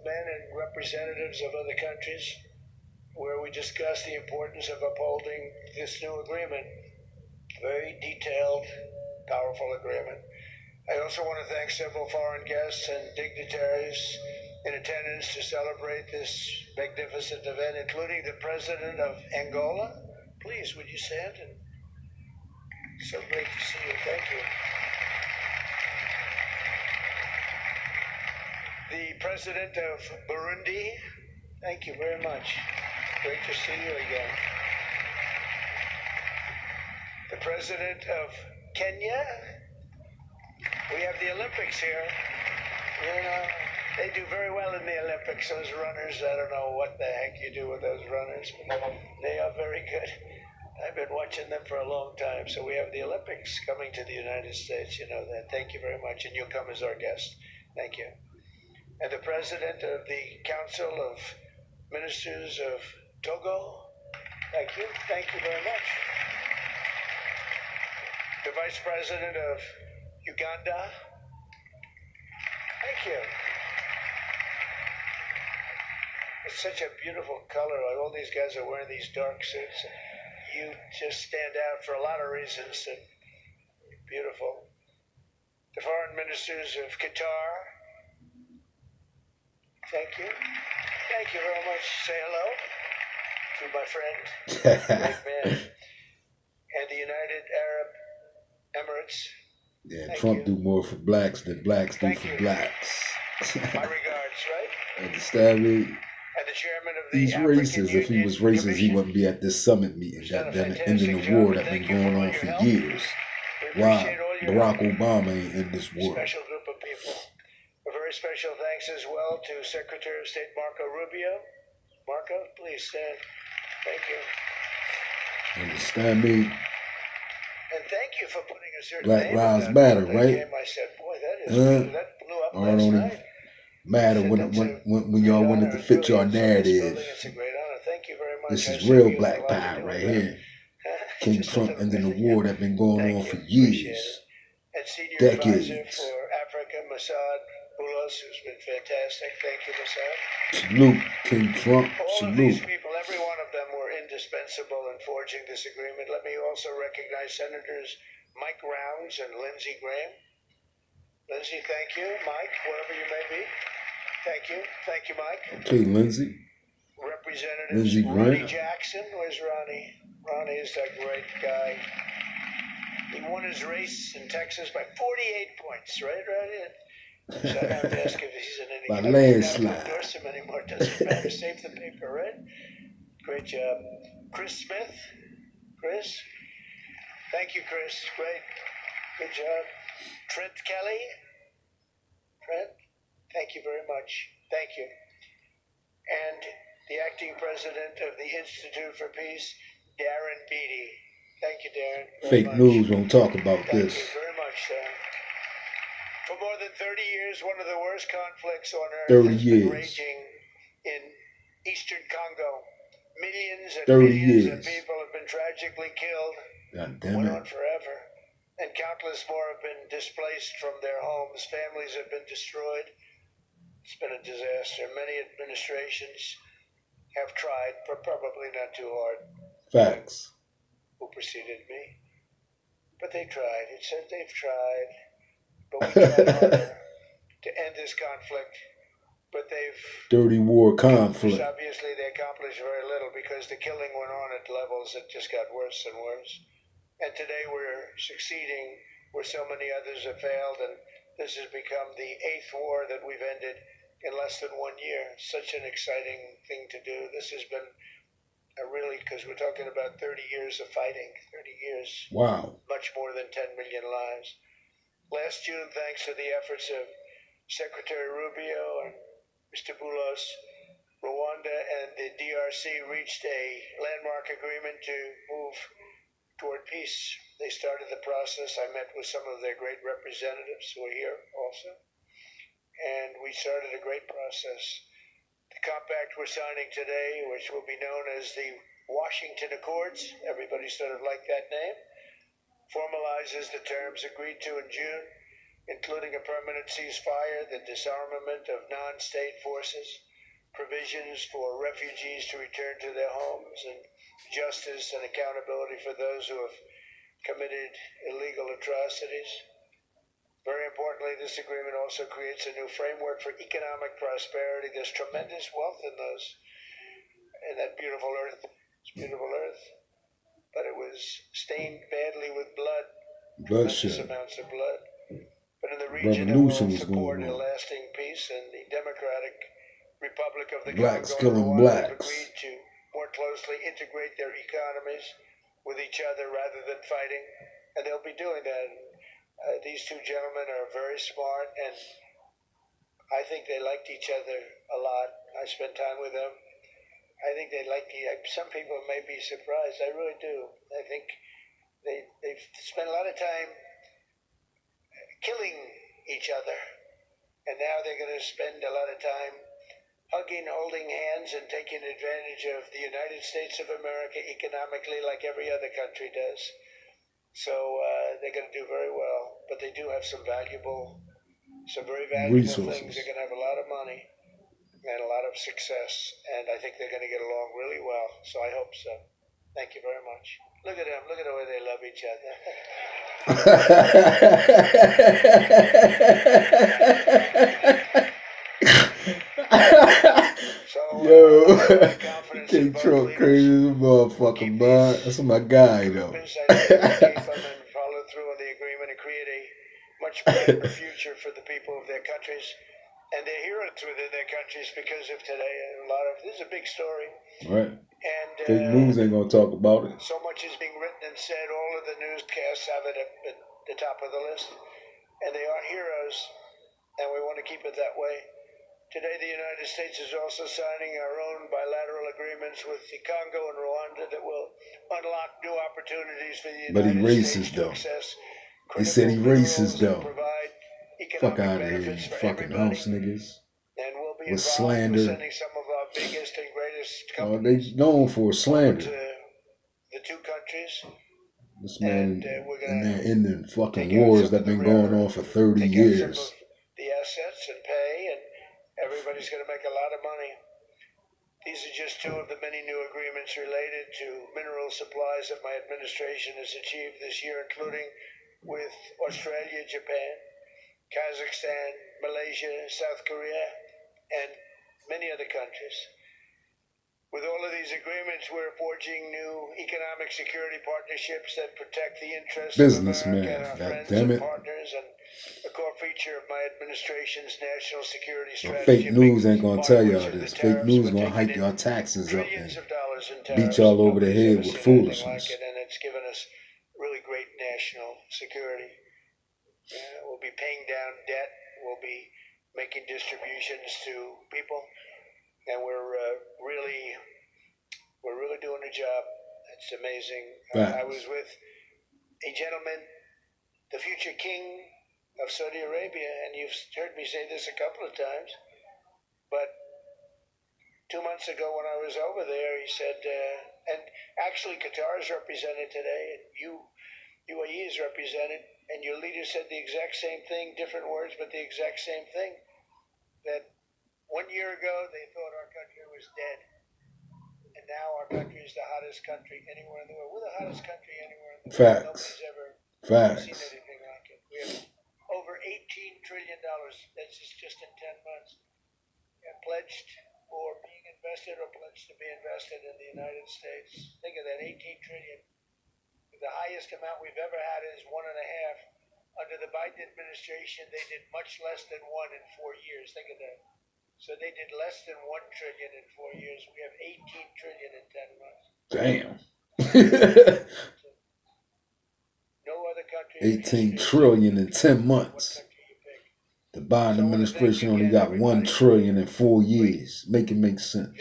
Men and representatives of other countries, where we discussed the importance of upholding this new agreement. Very detailed, powerful agreement. I also want to thank several foreign guests and dignitaries in attendance to celebrate this magnificent event, including the President of Angola. Please, would you stand? And so great to see you. Thank you. The President of Burundi. Thank you very much. Great to see you again. The President of Kenya. We have the Olympics here. You know, they do very well in the Olympics, those runners. I don't know what the heck you do with those runners, but they are very good. I've been watching them for a long time. So we have the Olympics coming to the United States. You know that. Thank you very much. And you'll come as our guest. Thank you. And the President of the Council of Ministers of Togo. Thank you. Thank you very much. The Vice President of Uganda. Thank you. It's such a beautiful color. Like all these guys are wearing these dark suits. You just stand out for a lot of reasons. And beautiful. The Foreign Ministers of Qatar. Thank you. Thank you very much. Say hello to my friend, great man. And the United Arab Emirates. Yeah, Thank Trump you. do more for blacks than blacks do Thank for you. blacks. My regards, right? Understand me? And the chairman of the He's African racist. If he Union was racist, he Commission. wouldn't be at this summit meeting. You've done a Goddamn it, fantastic ending the job, war and that's been thank you for going all on your for help. years. We Why appreciate all your Barack help. Obama ain't in this war? Special group of people. A very special thanks as well to Secretary of State Marco Rubio. Marco, please stand. Thank you. Understand me? And thank you for putting a certain Black name Lives on Matter, that right? game. I said, boy, that is that blew up Or last don't night. even matter Said when that's a when y'all great wanted honor. to It fit really your is in this narrative. building. It's a great honor. Thank you very much. This I is see real you. black A lot to power do right with that. here. King Just a Trump little ending the bit. war that's been going on Thank for you. Appreciate years, it. And Senior Advisor decades. for Africa, Mossad Boulos, who's been fantastic. Thank you, Mossad. Salute, King Trump. All of these Salute. people, every one of them were indispensable in forging this agreement. Let me also recognize Senators Mike Rounds and Lindsey Graham. Lindsey, thank you. Mike, wherever you may be. Thank you. Thank you, Mike. Okay, Lindsey. Representatives Lindsey Ronnie Graham. Jackson. Where's Ronnie? Ronnie is that great guy. He won his race in Texas by 48 points, right, Ronnie? So I have to ask if he's in any By I don't even have to landslide. endorse him anymore. It doesn't matter. Save the paper, right? Great job. Chris Smith. Chris. Thank you, Chris. Great. Good job. Trent Kelly. Trent. Thank you very much. Thank you. And the acting president of the Institute for Peace, Darren Beatty. Thank you, Darren. Very Fake much. news won't talk about Thank this. you very much, sir. For more than 30 years, one of the worst conflicts on earth 30 has years. been raging in eastern Congo. Millions and 30 millions of years. people have been tragically killed. God damn Went it. on forever. And countless more have been displaced from their homes. Families have been destroyed. It's been a disaster. Many administrations have tried, but probably not too hard. Facts. Who preceded me? But they tried. It said they've tried. But we tried harder to end this conflict. But they've Dirty war accomplished, conflict. obviously they accomplished very little because the killing went on at levels that just got worse and worse. And today we're succeeding where so many others have failed, and this has become the 8th war that we've ended in less than 1 year. Such an exciting thing to do. This has been a really, because we're talking about 30 years of fighting, 30 years, Wow. much more than 10 million lives. Last June, thanks to the efforts of Secretary Rubio and Mr. Boulos, Rwanda and the DRC reached a landmark agreement to move toward peace. They started the process. I met with some of their great representatives who are here also. And we started a great process. The compact we're signing today, which will be known as the Washington Accords, everybody sort of liked that name, formalizes the terms agreed to in June including a permanent ceasefire, the disarmament of non-state forces, provisions for refugees to return to their homes, and justice and accountability for those who have committed illegal atrocities. Very importantly, this agreement also creates a new framework for economic prosperity. There's tremendous wealth in that beautiful earth. It's beautiful earth. But it was stained badly with blood. Tremendous Bloodshed. amounts of blood. But in the region that Revolution will was support going a on. lasting peace and the Democratic Republic of the Blacks Congo and killing Rwanda have blacks. agreed to more closely integrate their economies with each other rather than fighting. And they'll be doing that. These two gentlemen are very smart, and I think they liked each other a lot. I spent time with them. I think they liked some people may be surprised. I really do. I think they've spent a lot of time killing each other, and now they're going to spend a lot of time hugging, holding hands, and taking advantage of the United States of America economically like every other country does. So they're going to do very well, but they do have some very valuable Resources. things. They're going to have a lot of money and a lot of success, and I think they're going to get along really well, so I hope so. Thank you very much. Look at them. Look at the way they love each other. Yo, King Trump crazy as a motherfucker, man. That's my guy, though. Follow through on the agreement and create a much better future for the people of their countries and their heroes within their countries because of today. This is a big story. Right. And fake news ain't gonna talk about it. So much is being written and said. All of the newscasts have it at the top of the list, and they are heroes, and we want to keep it that way. Today, the United States is also signing our own bilateral agreements with the Congo and Rwanda that will unlock new opportunities for the United States to access He said he racist, though. Provide Fuck out of here, you fucking house niggas. With slander. Some of our biggest and greatest companies. They known for slander. The two countries. This man and they're ending fucking wars that been going on for 30 years. The assets and pay, and everybody's going to make a lot of money. These are just two of the many new agreements related to mineral supplies that my administration has achieved this year, including with Australia, Japan, Kazakhstan, Malaysia, South Korea, and many other countries. With all of these agreements, we're forging new economic security partnerships that protect the interests of America and our friends and partners, and a core feature of my administration's national security strategy. Fake news ain't gonna tell y'all this. Fake news gonna hike y'all taxes up and beat y'all over the head with foolishness. And it's given us really great national security. We'll be paying down debt. We'll be making distributions to people, and we're really doing a job. It's amazing. I was with a gentleman, the future king of Saudi Arabia, and you've heard me say this a couple of times, but 2 months ago when I was over there, he said, and actually Qatar is represented today, and UAE is represented, and your leader said the exact same thing, different words, but the exact same thing, that 1 year ago they thought our country was dead, and now our country is the hottest country anywhere in the world. We're the hottest country anywhere in the world. Facts. Nobody's ever seen anything like it. We have over $18 trillion. That's just in 10 months. Pledged for being invested or pledged to be invested in the United States. Think of that, 18 trillion. The highest amount we've ever had is 1.5. Under the Biden administration, they did much less than 1 in 4 years. Think of that. So they did less than 1 trillion in 4 years. We have 18 trillion in 10 months. Damn. No other country. 18 trillion in 10 months. The Biden administration only got 1 trillion in 4 years. Make it make sense.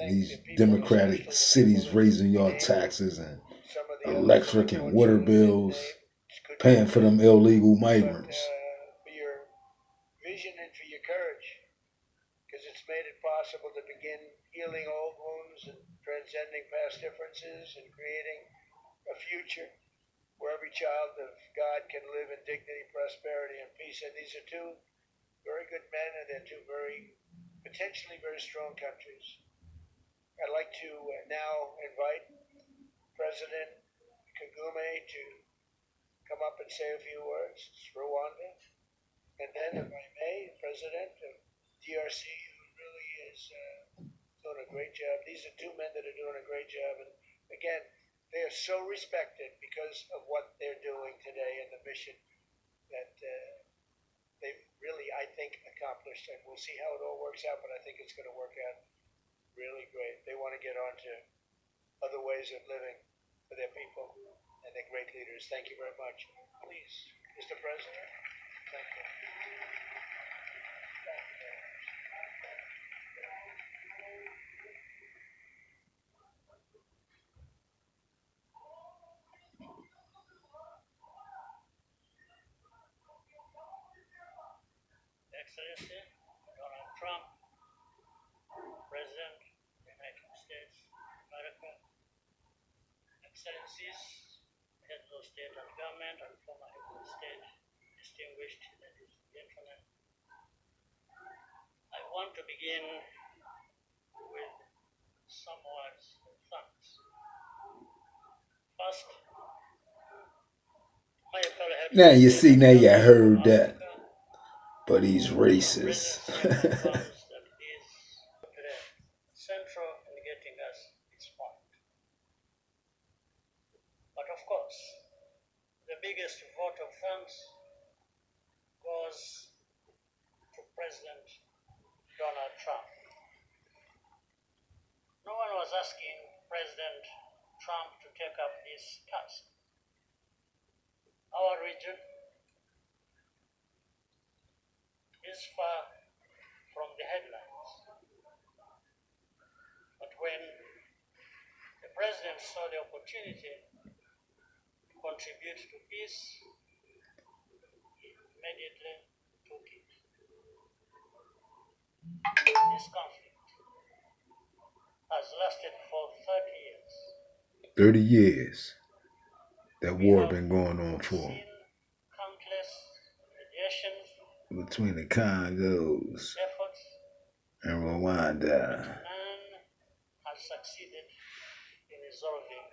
These democratic cities raising y'all taxes and electric and water bills, paying for them illegal migrants. For your vision and for your courage, because it's made it possible to begin healing old wounds and transcending past differences and creating a future where every child of God can live in dignity, prosperity, and peace. And these are two very good men, and they're two potentially very strong countries. I'd like to now invite President Kagame to come up and say a few words. It's Rwanda. And then, if I may, President of DRC, who really is doing a great job. These are two men that are doing a great job. And again, they are so respected because of what they're doing today and the mission that they've really, I think, accomplished. And we'll see how it all works out, but I think it's going to work out really great. They want to get on to other ways of living for their people, and they're great leaders. Thank you very much. Please, Mr. President. Thank you. Excellency Donald Trump, President of the United States of America, Excellencies, heads of state and government and former heads of state, distinguished ladies and gentlemen, I want to begin with some words of thanks. First, my fellow heads Now you see, now you of heard that. Africa, But he's racist. that is central in getting us this point. But of course, the biggest vote of thanks goes to President Donald Trump. No one was asking President Trump to take up this task. Our region is far from the headlines. But when the president saw the opportunity to contribute to peace, he immediately took it. This conflict has lasted for 30 years. 30 years. That We war have been going on for seen countless mediations, between the Congos efforts, and Rwanda. none has succeeded in resolving.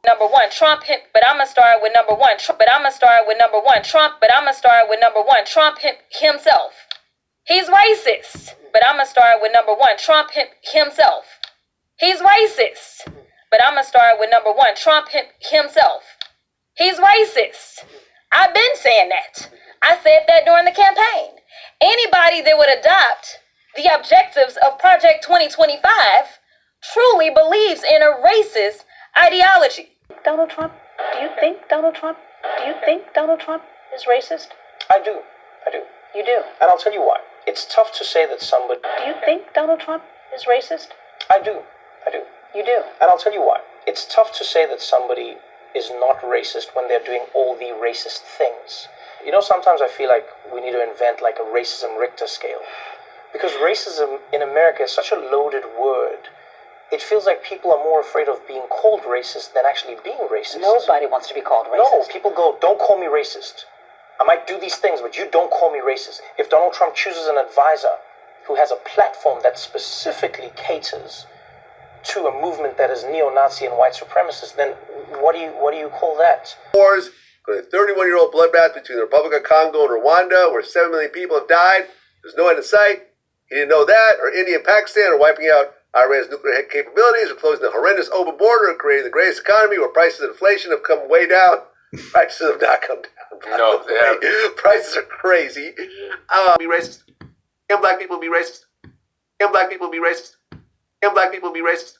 Number one, Trump hit, but I'm gonna start with number one. But I'm gonna start with number one, Trump. But I'm gonna start with number one, Trump himself. He's racist. But I'm gonna start with number one, Trump himself. He's racist. But I'm gonna start with number one, Trump himself. He's racist. I've been saying that. I said that during the campaign. Anybody that would adopt the objectives of Project 2025 truly believes in a racist ideology. Donald Trump, do you think Donald Trump is racist? I do. You do. And I'll tell you why. It's tough to say that somebody... Do you think Donald Trump is racist? I do. You do. And I'll tell you why. It's tough to say that somebody is not racist when they're doing all the racist things. You know, sometimes I feel like we need to invent like a racism Richter scale. Because racism in America is such a loaded word. It feels like people are more afraid of being called racist than actually being racist. Nobody wants to be called racist. No, people go, don't call me racist. I might do these things, but you don't call me racist. If Donald Trump chooses an advisor who has a platform that specifically caters to a movement that is neo-Nazi and white supremacist, then what do you call that? Wars, a 31-year-old bloodbath between the Republic of Congo and Rwanda, where 7 million people have died. There's no end in sight. He didn't know that. Or India and Pakistan are wiping out Iran's nuclear capabilities, or closing the horrendous open border, and creating the greatest economy where prices of inflation have come way down. Prices have not come down. No, they haven't. Prices are crazy. Be racist. Can black people be racist? Can black people be racist? Can black people be racist?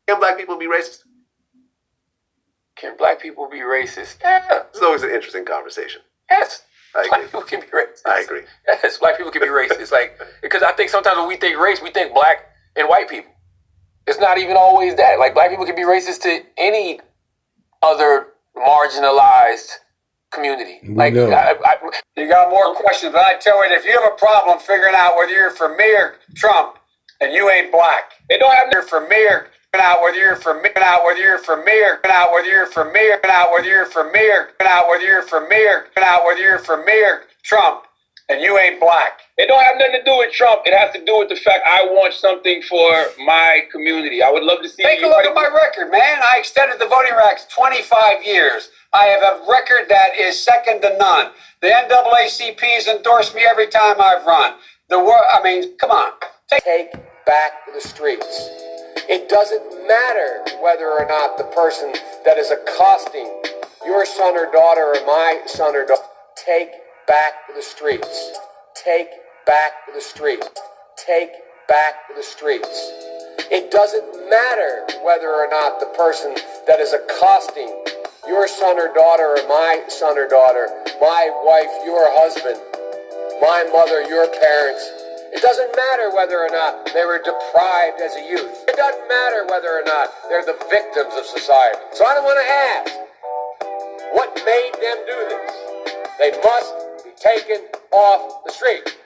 Can black people be racist? Can black people be racist? Yeah. It's always an interesting conversation. Yes. I Black agree. people can be racist. I agree. Yes, black people can be racist. Like, because I think sometimes when we think race, we think black and white people. It's not even always that. Like, black people can be racist to any other marginalized community. Like, know. You got more questions, but I tell you, if you have a problem figuring out whether you're for me or Trump, and you ain't black, it don't have to for me or out whether you're for me, out whether you're for me or out whether you're for me, out whether you're for me or out whether you're for me or out whether you're for me or Trump, and you ain't black. It don't have nothing to do with Trump. It has to do with the fact I want something for my community. I would love to see. Take a look at my record, man. I extended the voting rights 25 years. I have a record that is second to none. The NAACP's endorsed me every time I've run. I mean, come on. Take back the streets. It doesn't matter whether or not the person that is accosting your son or daughter or my son or daughter. Take back the streets. Take back the streets. Take back the streets. It doesn't matter whether or not the person that is accosting your son or daughter or my son or daughter, my wife, your husband, my mother, your parents. It doesn't matter whether or not they were deprived as a youth. It doesn't matter whether or not they're the victims of society. So I don't want to ask, what made them do this? They must be taken off the street.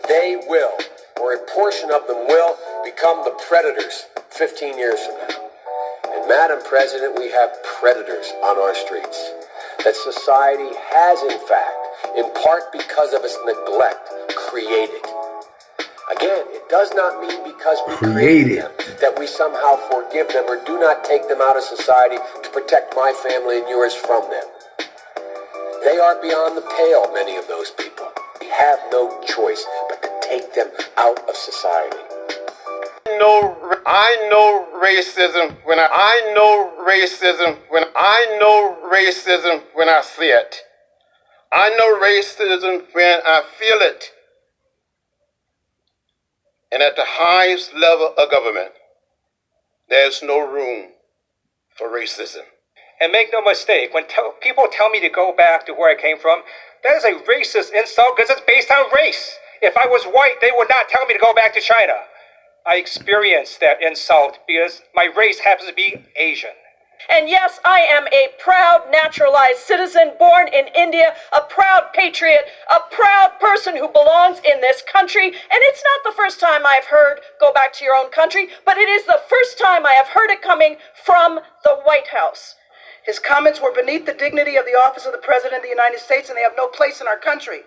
They will, or a portion of them will, become the predators 15 years from now. And Madam President, we have predators on our streets that society has, in fact, in part because of its neglect, created. Again, it does not mean because we created them that we somehow forgive them or do not take them out of society to protect my family and yours from them. They are beyond the pale, many of those people. We have no choice but to take them out of society. I know racism when I know racism when I see it. I know racism when I feel it. And at the highest level of government, there's no room for racism. And make no mistake, when people tell me to go back to where I came from, that is a racist insult because it's based on race. If I was white, they would not tell me to go back to China. I experienced that insult because my race happens to be Asian. And yes, I am a proud naturalized citizen born in India, a proud patriot, a proud person who belongs in this country. And it's not the first time I've heard go back to your own country, but it is the first time I have heard it coming from the White House. His comments were beneath the dignity of the office of the President of the United States, and they have no place in our country.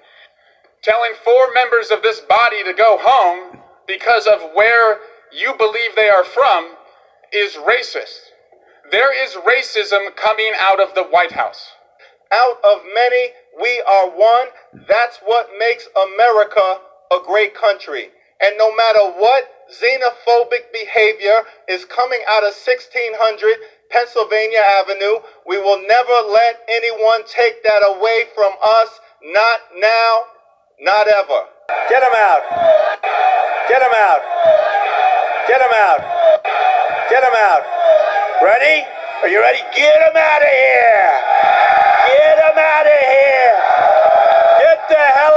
Telling 4 members of this body to go home because of where you believe they are from is racist. There is racism coming out of the White House. Out of many, we are one. That's what makes America a great country. And no matter what xenophobic behavior is coming out of 1600 Pennsylvania Avenue, we will never let anyone take that away from us. Not now, not ever. Get him out. Get him out. Get him out. Get him out. Ready? Are you ready? Get him out of here. Get him out of here. Get the hell